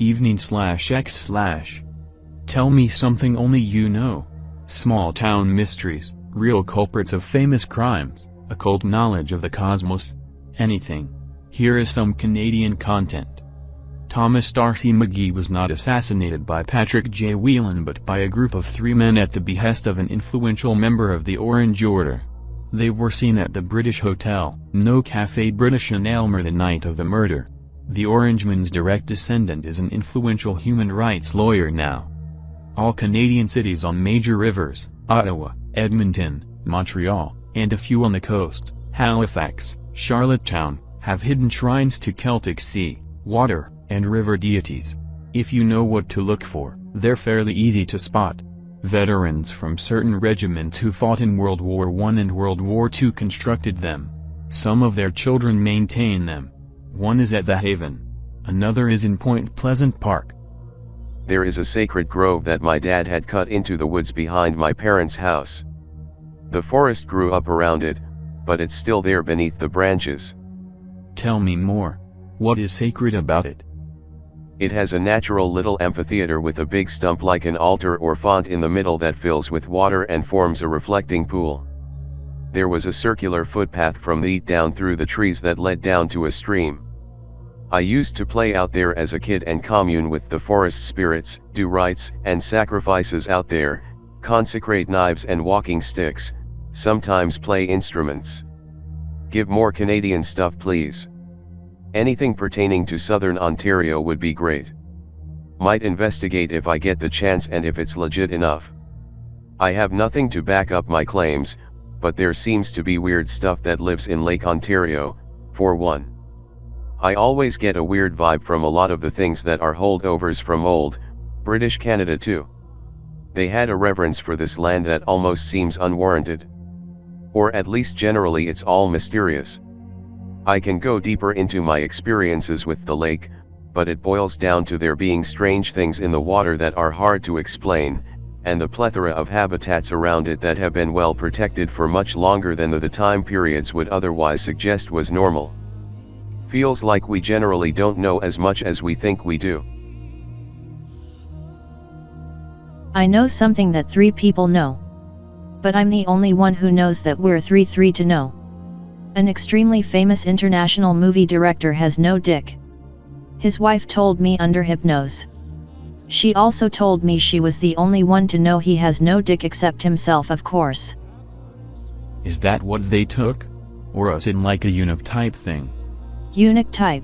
evening/x/. Tell me something only you know. Small town mysteries, real culprits of famous crimes, occult knowledge of the cosmos. Anything. Here is some Canadian content. Thomas Darcy McGee was not assassinated by Patrick J. Whelan but by a group of 3 men at the behest of an influential member of the Orange Order. They were seen at the British Hotel, No Café British in Aylmer the night of the murder. The Orangeman's direct descendant is an influential human rights lawyer now. All Canadian cities on major rivers, Ottawa, Edmonton, Montreal, and a few on the coast, Halifax, Charlottetown, have hidden shrines to Celtic sea, water, and river deities. If you know what to look for, they're fairly easy to spot. Veterans from certain regiments who fought in World War I and World War II constructed them. Some of their children maintain them. One is at the Haven. Another is in Point Pleasant Park. There is a sacred grove that my dad had cut into the woods behind my parents' house. The forest grew up around it, but it's still there beneath the branches. Tell me more. What is sacred about it? It has a natural little amphitheater with a big stump like an altar or font in the middle that fills with water and forms a reflecting pool. There was a circular footpath from the down through the trees that led down to a stream. I used to play out there as a kid and commune with the forest spirits, do rites and sacrifices out there, consecrate knives and walking sticks, sometimes play instruments. Give more Canadian stuff please. Anything pertaining to Southern Ontario would be great. Might investigate if I get the chance and if it's legit enough. I have nothing to back up my claims, but there seems to be weird stuff that lives in Lake Ontario, for one. I always get a weird vibe from a lot of the things that are holdovers from old, British Canada too. They had a reverence for this land that almost seems unwarranted. Or at least generally it's all mysterious. I can go deeper into my experiences with the lake, but it boils down to there being strange things in the water that are hard to explain, and the plethora of habitats around it that have been well protected for much longer than the time periods would otherwise suggest was normal. Feels like we generally don't know as much as we think we do. I know something that 3 people know. But I'm the only one who knows that we're 3 to know. An extremely famous international movie director has no dick. His wife told me under hypnosis. She also told me she was the only one to know he has no dick except himself, of course. Is that what they took? Or is it like a eunuch type thing? Eunuch type.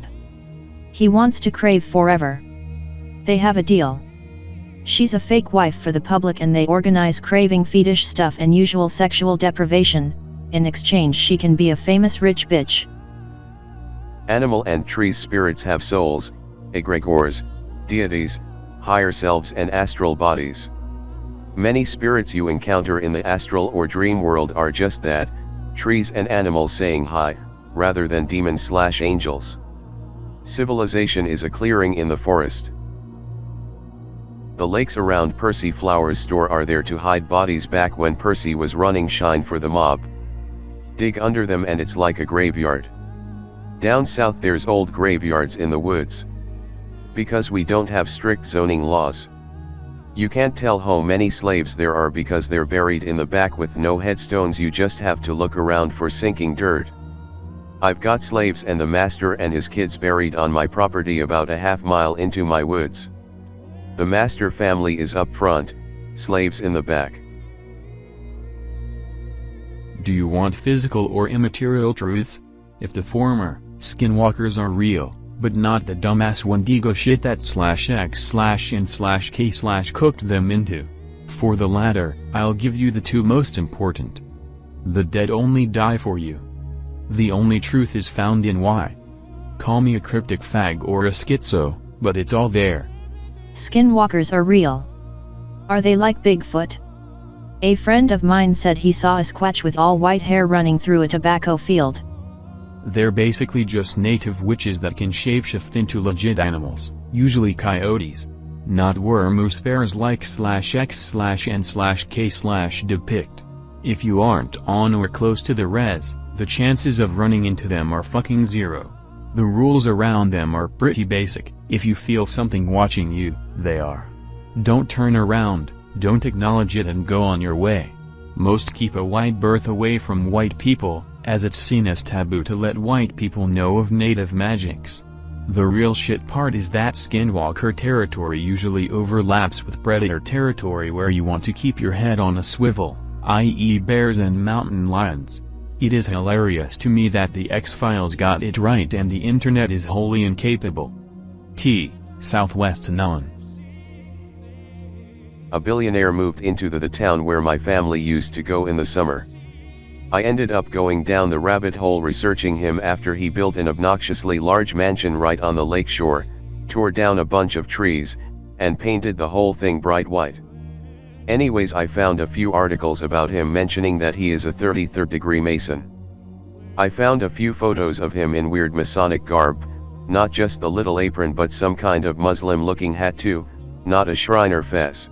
He wants to crave forever. They have a deal. She's a fake wife for the public and they organize craving fetish stuff and usual sexual deprivation. In exchange she can be a famous rich bitch. Animal and tree spirits have souls, egregores, deities, higher selves and astral bodies. Many spirits you encounter in the astral or dream world are just that, trees and animals saying hi, rather than demons/angels. Civilization is a clearing in the forest. The lakes around Percy Flowers' store are there to hide bodies back when Percy was running shine for the mob. Dig under them and it's like a graveyard. Down south there's old graveyards in the woods. Because we don't have strict zoning laws. You can't tell how many slaves there are because they're buried in the back with no headstones. You just have to look around for sinking dirt. I've got slaves and the master and his kids buried on my property about a half mile into my woods. The master family is up front, slaves in the back. Do you want physical or immaterial truths? If the former, skinwalkers are real, but not the dumbass Wendigo shit that /x/n/k/cooked them into. For the latter, I'll give you the 2 most important. The dead only die for you. The only truth is found in why. Call me a cryptic fag or a schizo, but it's all there. Skinwalkers are real. Are they like Bigfoot? A friend of mine said he saw a squatch with all white hair running through a tobacco field. They're basically just native witches that can shapeshift into legit animals, usually coyotes. Not wormoose bears like /x/n/k/depict. If you aren't on or close to the res, the chances of running into them are fucking zero. The rules around them are pretty basic. If you feel something watching you, they are. Don't turn around, don't acknowledge it and go on your way. Most keep a white berth away from white people, as it's seen as taboo to let white people know of native magics. The real shit part is that skinwalker territory usually overlaps with predator territory where you want to keep your head on a swivel, i.e. bears and mountain lions. It is hilarious to me that the X-Files got it right and the internet is wholly incapable. Southwest None. A billionaire moved into the town where my family used to go in the summer. I ended up going down the rabbit hole researching him after he built an obnoxiously large mansion right on the lake shore, tore down a bunch of trees, and painted the whole thing bright white. Anyways, I found a few articles about him mentioning that he is a 33rd degree Mason. I found a few photos of him in weird Masonic garb, not just the little apron but some kind of Muslim-looking hat too, not a shrine or fez.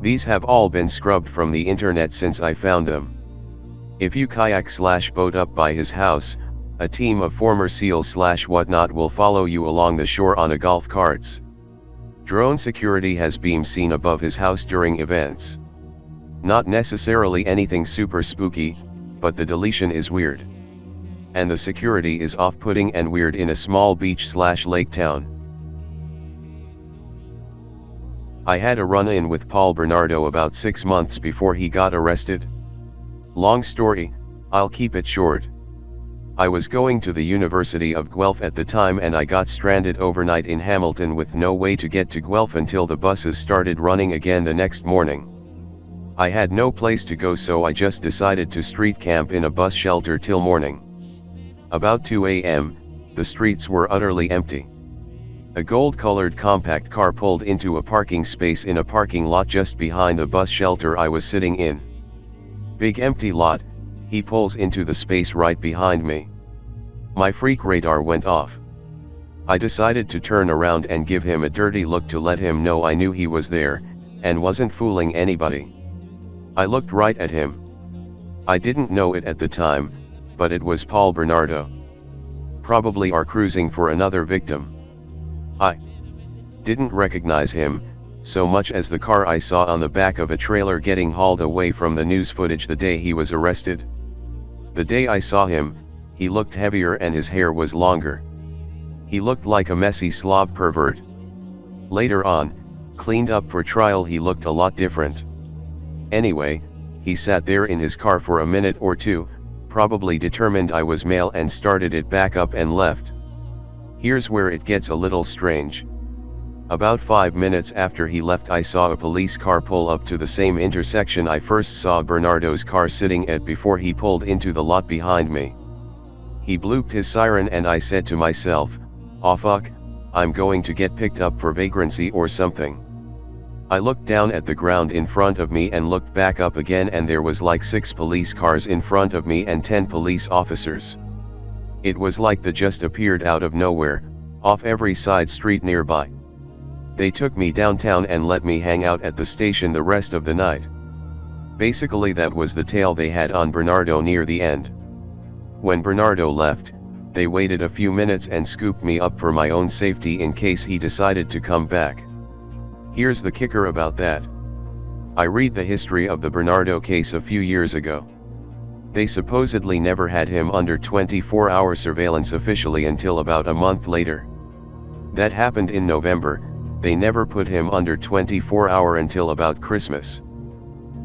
These have all been scrubbed from the internet since I found them. If you kayak/boat up by his house, a team of former SEALs/whatnot will follow you along the shore on a golf carts. Drone security has been seen above his house during events. Not necessarily anything super spooky, but the deletion is weird. And the security is off-putting and weird in a small beach/lake town. I had a run-in with Paul Bernardo about 6 months before he got arrested. Long story, I'll keep it short. I was going to the University of Guelph at the time and I got stranded overnight in Hamilton with no way to get to Guelph until the buses started running again the next morning. I had no place to go, so I just decided to street camp in a bus shelter till morning. About 2 a.m., the streets were utterly empty. A gold-colored compact car pulled into a parking space in a parking lot just behind the bus shelter I was sitting in. Big empty lot, he pulls into the space right behind me. My freak radar went off. I decided to turn around and give him a dirty look to let him know I knew he was there, and wasn't fooling anybody. I looked right at him. I didn't know it at the time, but it was Paul Bernardo. Probably are cruising for another victim. I didn't recognize him, so much as the car I saw on the back of a trailer getting hauled away from the news footage the day he was arrested. The day I saw him, he looked heavier and his hair was longer. He looked like a messy slob pervert. Later on, cleaned up for trial, he looked a lot different. Anyway, he sat there in his car for a minute or two, probably determined I was male, and started it back up and left. Here's where it gets a little strange. About 5 minutes after he left, I saw a police car pull up to the same intersection I first saw Bernardo's car sitting at before he pulled into the lot behind me. He blooped his siren and I said to myself, "Aw fuck, I'm going to get picked up for vagrancy or something." I looked down at the ground in front of me and looked back up again, and there was like 6 police cars in front of me and 10 police officers. It was like they just appeared out of nowhere, off every side street nearby. They took me downtown and let me hang out at the station the rest of the night. Basically that was the tale they had on Bernardo near the end. When Bernardo left, they waited a few minutes and scooped me up for my own safety in case he decided to come back. Here's the kicker about that. I read the history of the Bernardo case a few years ago. They supposedly never had him under 24-hour surveillance officially until about a month later. That happened in November. They never put him under 24-hour until about Christmas.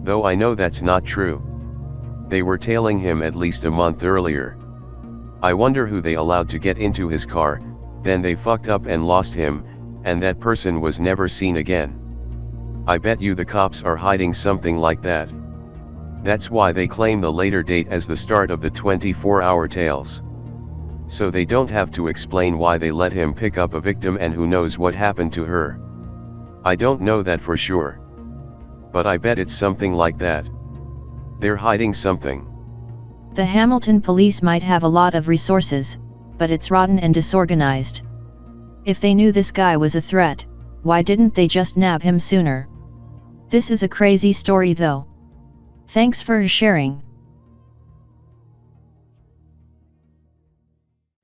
Though I know that's not true. They were tailing him at least a month earlier. I wonder who they allowed to get into his car, then they fucked up and lost him, and that person was never seen again. I bet you the cops are hiding something like that. That's why they claim the later date as the start of the 24-hour tales. So they don't have to explain why they let him pick up a victim and who knows what happened to her. I don't know that for sure. But I bet it's something like that. They're hiding something. The Hamilton police might have a lot of resources, but it's rotten and disorganized. If they knew this guy was a threat, why didn't they just nab him sooner? This is a crazy story though. Thanks for sharing.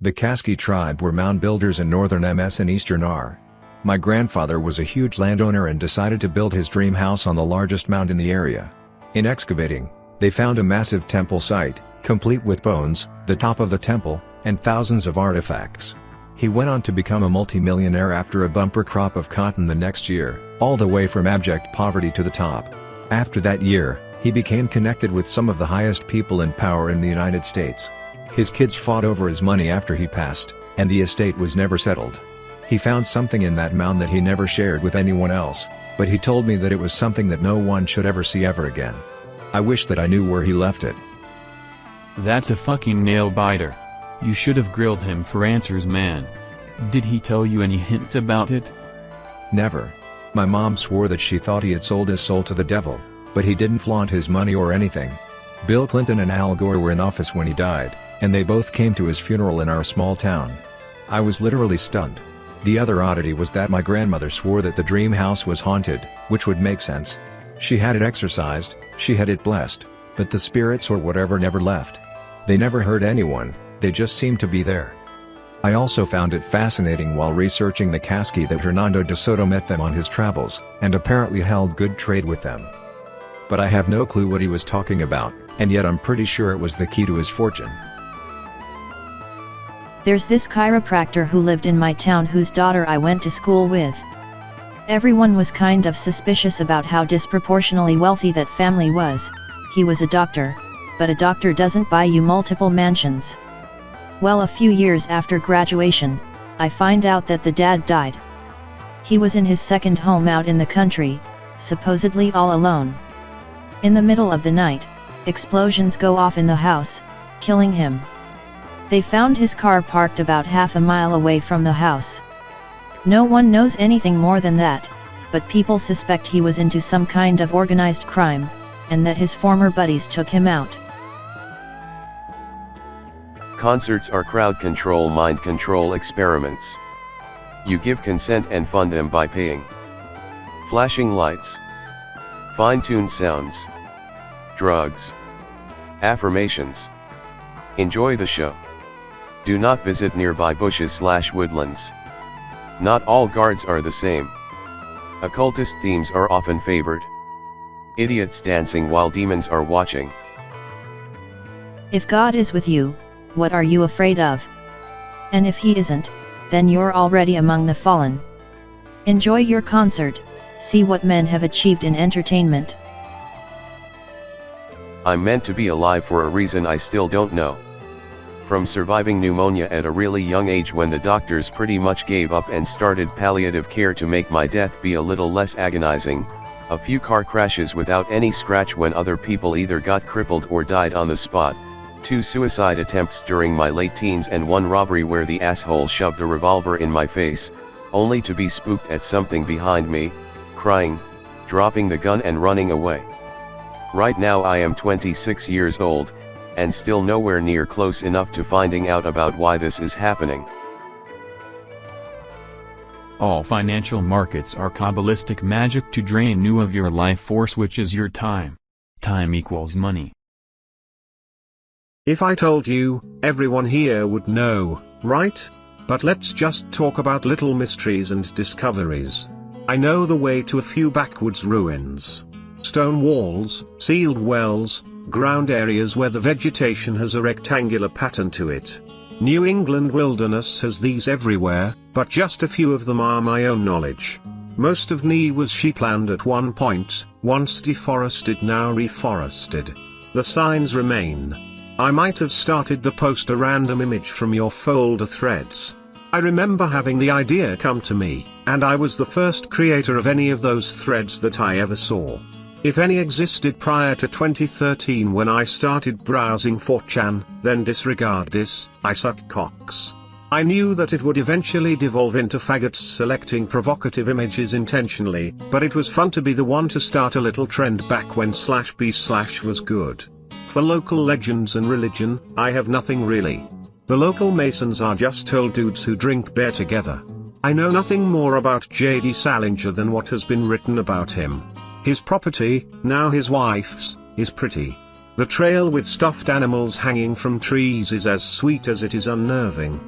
The Kaski tribe were mound builders in northern MS and eastern R. My grandfather was a huge landowner and decided to build his dream house on the largest mound in the area. In excavating, they found a massive temple site, complete with bones, the top of the temple, and thousands of artifacts. He went on to become a multi-millionaire after a bumper crop of cotton the next year, all the way from abject poverty to the top. After that year, he became connected with some of the highest people in power in the United States. His kids fought over his money after he passed, and the estate was never settled. He found something in that mound that he never shared with anyone else, but he told me that it was something that no one should ever see ever again. I wish that I knew where he left it. That's a fucking nail-biter. You should have grilled him for answers, man. Did he tell you any hints about it? Never. My mom swore that she thought he had sold his soul to the devil, but he didn't flaunt his money or anything. Bill Clinton and Al Gore were in office when he died, and they both came to his funeral in our small town. I was literally stunned. The other oddity was that my grandmother swore that the dream house was haunted, which would make sense. She had it exorcised, she had it blessed, but the spirits or whatever never left. They never hurt anyone, they just seemed to be there. I also found it fascinating while researching the Kaski that Hernando de Soto met them on his travels, and apparently held good trade with them. But I have no clue what he was talking about, and yet I'm pretty sure it was the key to his fortune. There's this chiropractor who lived in my town whose daughter I went to school with. Everyone was kind of suspicious about how disproportionately wealthy that family was. He was a doctor, but a doctor doesn't buy you multiple mansions. Well, a few years after graduation, I find out that the dad died. He was in his second home out in the country, supposedly all alone. In the middle of the night, explosions go off in the house, killing him. They found his car parked about half a mile away from the house. No one knows anything more than that, but people suspect he was into some kind of organized crime, and that his former buddies took him out. Concerts are crowd control, mind control experiments. You give consent and fund them by paying. Flashing lights. Fine-tuned sounds. Drugs. Affirmations. Enjoy the show. Do not visit nearby bushes/woodlands. Not all guards are the same. Occultist themes are often favored. Idiots dancing while demons are watching. If God is with you, what are you afraid of? And if he isn't, then you're already among the fallen. Enjoy your concert, see what men have achieved in entertainment. I'm meant to be alive for a reason I still don't know. From surviving pneumonia at a really young age when the doctors pretty much gave up and started palliative care to make my death be a little less agonizing, a few car crashes without any scratch when other people either got crippled or died on the spot, 2 suicide attempts during my late teens and 1 robbery where the asshole shoved a revolver in my face, only to be spooked at something behind me, crying, dropping the gun and running away. Right now I am 26 years old, and still nowhere near close enough to finding out about why this is happening. All financial markets are Kabbalistic magic to drain you of your life force, which is your time. Time equals money. If I told you, everyone here would know, right? But let's just talk about little mysteries and discoveries. I know the way to a few backwoods ruins. Stone walls, sealed wells, ground areas where the vegetation has a rectangular pattern to it. New England wilderness has these everywhere, but just a few of them are my own knowledge. Most of NE was sheepland at one point, once deforested, now reforested. The signs remain. I might have started the post a random image from your folder threads. I remember having the idea come to me, and I was the first creator of any of those threads that I ever saw. If any existed prior to 2013 when I started browsing 4chan, then disregard this, I suck cocks. I knew that it would eventually devolve into faggots selecting provocative images intentionally, but it was fun to be the one to start a little trend back when /b/ was good. For local legends and religion, I have nothing really. The local Masons are just old dudes who drink beer together. I know nothing more about J.D. Salinger than what has been written about him. His property, now his wife's, is pretty. The trail with stuffed animals hanging from trees is as sweet as it is unnerving.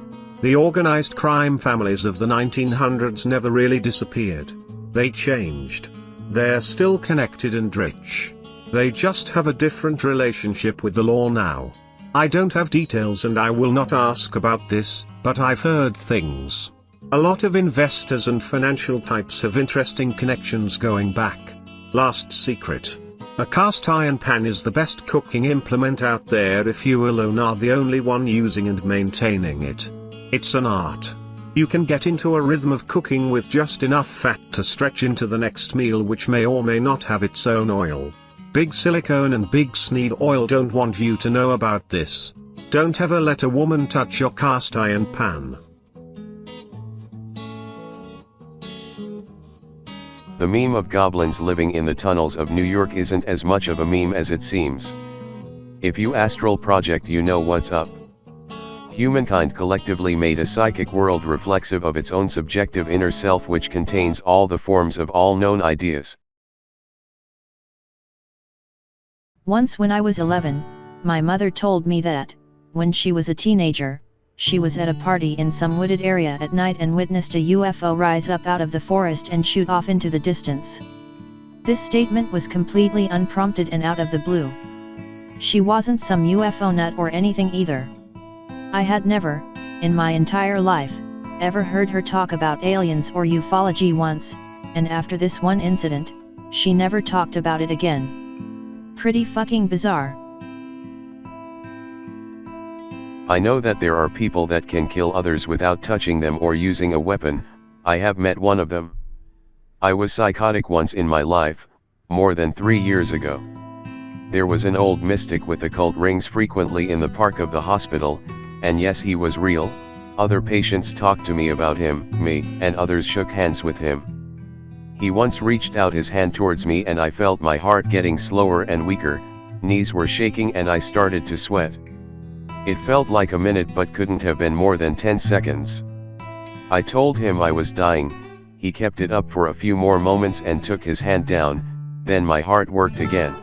The organized crime families of the 1900s never really disappeared. They changed. They're still connected and rich. They just have a different relationship with the law now. I don't have details and I will not ask about this, but I've heard things. A lot of investors and financial types have interesting connections going back. Last secret. A cast iron pan is the best cooking implement out there if you alone are the only one using and maintaining it. It's an art. You can get into a rhythm of cooking with just enough fat to stretch into the next meal, which may or may not have its own oil. Big silicone and big seed oil don't want you to know about this. Don't ever let a woman touch your cast iron pan. The meme of goblins living in the tunnels of New York isn't as much of a meme as it seems. If you astral project, you know what's up. Humankind collectively made a psychic world reflexive of its own subjective inner self, which contains all the forms of all known ideas. Once when I was 11, my mother told me that, when she was a teenager, she was at a party in some wooded area at night and witnessed a UFO rise up out of the forest and shoot off into the distance. This statement was completely unprompted and out of the blue. She wasn't some UFO nut or anything either. I had never, in my entire life, ever heard her talk about aliens or ufology once, and after this one incident, she never talked about it again. Pretty fucking bizarre. I know that there are people that can kill others without touching them or using a weapon. I have met one of them. I was psychotic once in my life, more than 3 years ago. There was an old mystic with occult rings frequently in the park of the hospital, and yes, he was real. Other patients talked to me about him, and others shook hands with him. He once reached out his hand towards me and I felt my heart getting slower and weaker, knees were shaking and I started to sweat. It felt like a minute but couldn't have been more than 10 seconds. I told him I was dying. He kept it up for a few more moments and took his hand down, then my heart worked again.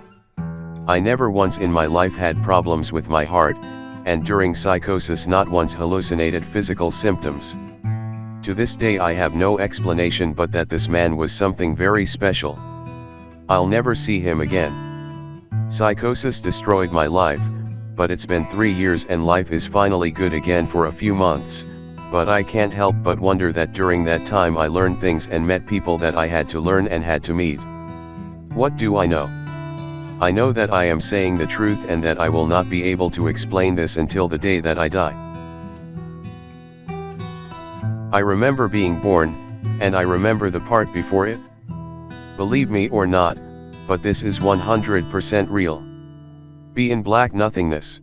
I never once in my life had problems with my heart, and during psychosis not once hallucinated physical symptoms. To this day I have no explanation but that this man was something very special. I'll never see him again. Psychosis destroyed my life, but it's been 3 years and life is finally good again for a few months, but I can't help but wonder that during that time I learned things and met people that I had to learn and had to meet. What do I know? I know that I am saying the truth and that I will not be able to explain this until the day that I die. I remember being born, and I remember the part before it. Believe me or not, but this is 100% real. Be in black nothingness.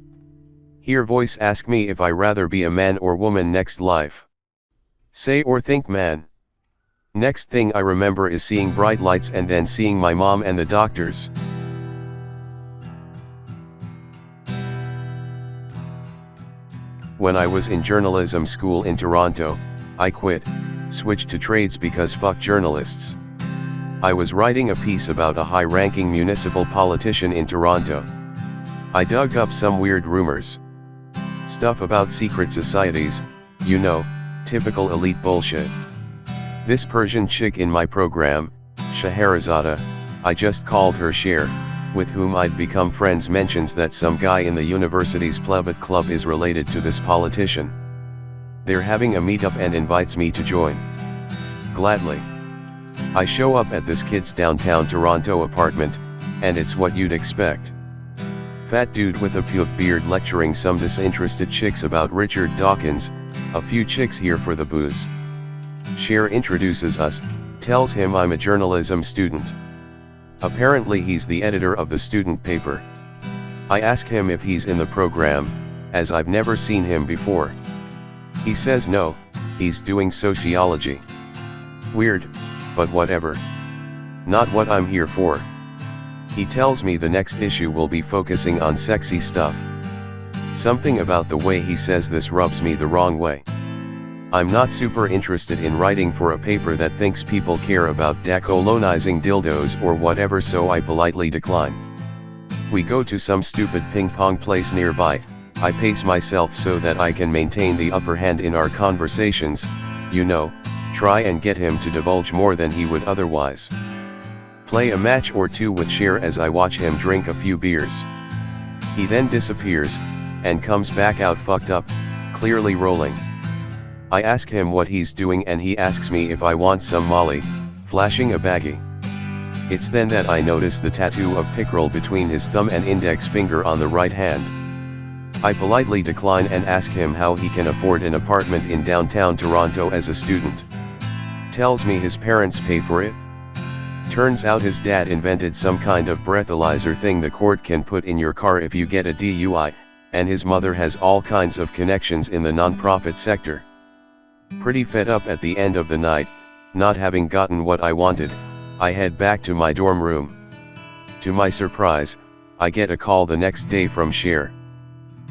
Hear voice ask me if I rather be a man or woman next life. Say or think man. Next thing I remember is seeing bright lights and then seeing my mom and the doctors. When I was in journalism school in Toronto, I quit, switched to trades because fuck journalists. I was writing a piece about a high-ranking municipal politician in Toronto. I dug up some weird rumors. Stuff about secret societies, you know, typical elite bullshit. This Persian chick in my program, Scheherazade, I just called her Cher, with whom I'd become friends, mentions that some guy in the university's Plebat club is related to this politician. They're having a meetup and invites me to join. Gladly. I show up at this kid's downtown Toronto apartment, and it's what you'd expect. Fat dude with a puke beard lecturing some disinterested chicks about Richard Dawkins, a few chicks here for the booze. Cher introduces us, tells him I'm a journalism student. Apparently he's the editor of the student paper. I ask him if he's in the program, as I've never seen him before. He says no, he's doing sociology. Weird, but whatever. Not what I'm here for. He tells me the next issue will be focusing on sexy stuff. Something about the way he says this rubs me the wrong way. I'm not super interested in writing for a paper that thinks people care about decolonizing dildos or whatever, so I politely decline. We go to some stupid ping pong place nearby, I pace myself so that I can maintain the upper hand in our conversations, you know, try and get him to divulge more than he would otherwise. Play a match or two with Cher as I watch him drink a few beers. He then disappears, and comes back out fucked up, clearly rolling. I ask him what he's doing and he asks me if I want some Molly, flashing a baggie. It's then that I notice the tattoo of pickerel between his thumb and index finger on the right hand. I politely decline and ask him how he can afford an apartment in downtown Toronto as a student. Tells me his parents pay for it. Turns out his dad invented some kind of breathalyzer thing the court can put in your car if you get a DUI, and his mother has all kinds of connections in the non-profit sector. Pretty fed up at the end of the night, not having gotten what I wanted, I head back to my dorm room. To my surprise, I get a call the next day from Cher.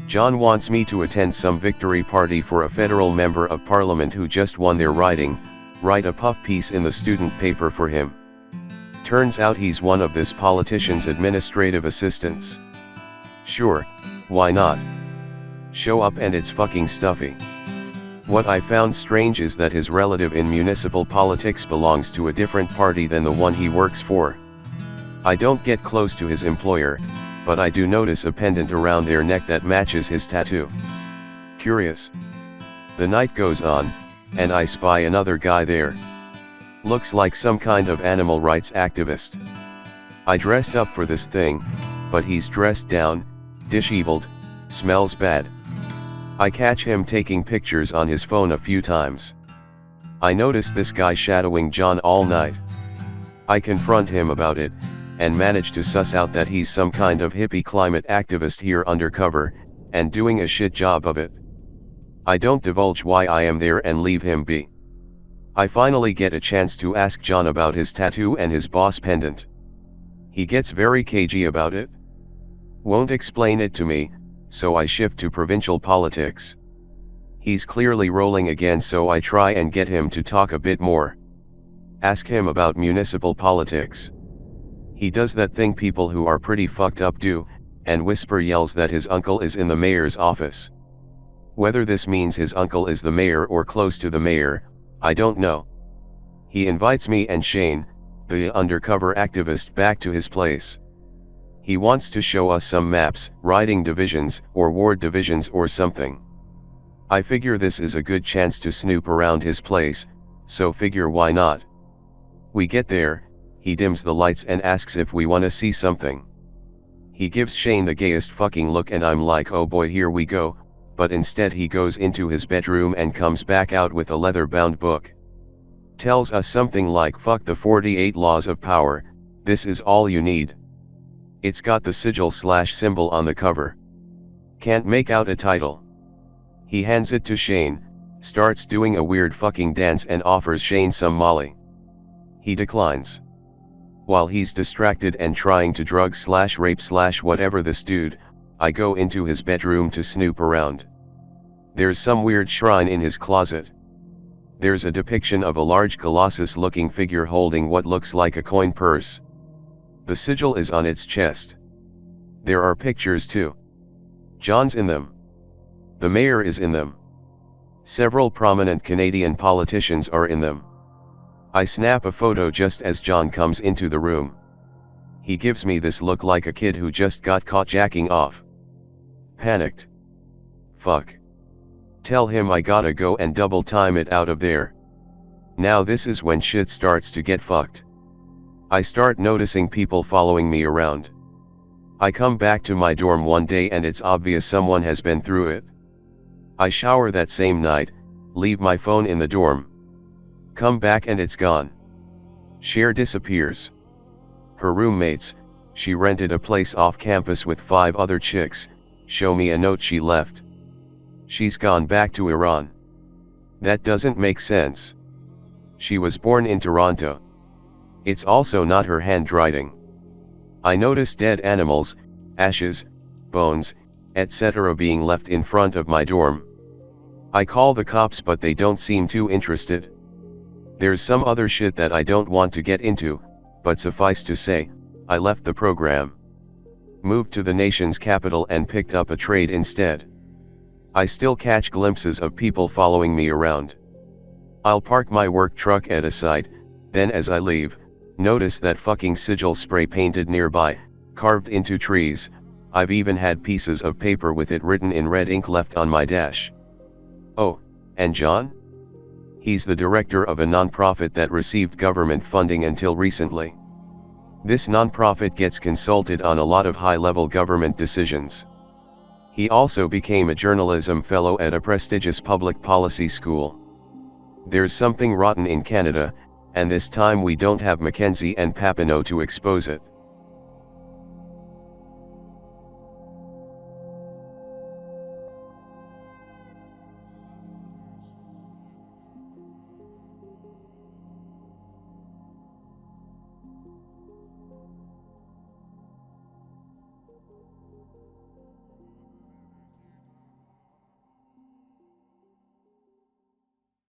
John wants me to attend some victory party for a federal member of parliament who just won their riding, write a puff piece in the student paper for him. Turns out he's one of this politician's administrative assistants. Sure, why not? Show up and it's fucking stuffy. What I found strange is that his relative in municipal politics belongs to a different party than the one he works for. I don't get close to his employer, but I do notice a pendant around their neck that matches his tattoo. Curious. The night goes on, and I spy another guy there. Looks like some kind of animal rights activist. I dressed up for this thing, but he's dressed down, disheveled, smells bad. I catch him taking pictures on his phone a few times. I notice this guy shadowing John all night. I confront him about it, and manage to suss out that he's some kind of hippie climate activist here undercover, and doing a shit job of it. I don't divulge why I am there and leave him be. I finally get a chance to ask John about his tattoo and his boss pendant. He gets very cagey about it. Won't explain it to me, so I shift to provincial politics. He's clearly rolling again, so I try and get him to talk a bit more. Ask him about municipal politics. He does that thing people who are pretty fucked up do, and whisper yells that his uncle is in the mayor's office. Whether this means his uncle is the mayor or close to the mayor, I don't know. He invites me and Shane, the undercover activist, back to his place. He wants to show us some maps, riding divisions, or ward divisions or something. I figure this is a good chance to snoop around his place, so figure why not. We get there, he dims the lights and asks if we wanna see something. He gives Shane the gayest fucking look and I'm like, oh boy, here we go, but instead he goes into his bedroom and comes back out with a leather-bound book. Tells us something like, fuck the 48 laws of power, this is all you need. It's got the sigil/symbol on the cover. Can't make out a title. He hands it to Shane, starts doing a weird fucking dance and offers Shane some Molly. He declines. While he's distracted and trying to drug/rape/whatever this dude, I go into his bedroom to snoop around. There's some weird shrine in his closet. There's a depiction of a large colossus-looking figure holding what looks like a coin purse. The sigil is on its chest. There are pictures too. John's in them. The mayor is in them. Several prominent Canadian politicians are in them. I snap a photo just as John comes into the room. He gives me this look like a kid who just got caught jacking off. Panicked. Fuck. Tell him I gotta go and double time it out of there. Now this is when shit starts to get fucked. I start noticing people following me around. I come back to my dorm one day and it's obvious someone has been through it. I shower that same night, leave my phone in the dorm. Come back and it's gone. Cher disappears. Her roommates, she rented a place off campus with 5 other chicks, show me a note she left. She's gone back to Iran. That doesn't make sense. She was born in Toronto. It's also not her handwriting. I notice dead animals, ashes, bones, etc. being left in front of my dorm. I call the cops but they don't seem too interested. There's some other shit that I don't want to get into, but suffice to say, I left the program. Moved to the nation's capital and picked up a trade instead. I still catch glimpses of people following me around. I'll park my work truck at a site, then as I leave, notice that fucking sigil spray painted nearby, carved into trees. I've even had pieces of paper with it written in red ink left on my dash. Oh, and John? He's the director of a non-profit that received government funding until recently. This non-profit gets consulted on a lot of high-level government decisions. He also became a journalism fellow at a prestigious public policy school. There's something rotten in Canada, and this time we don't have Mackenzie and Papineau to expose it.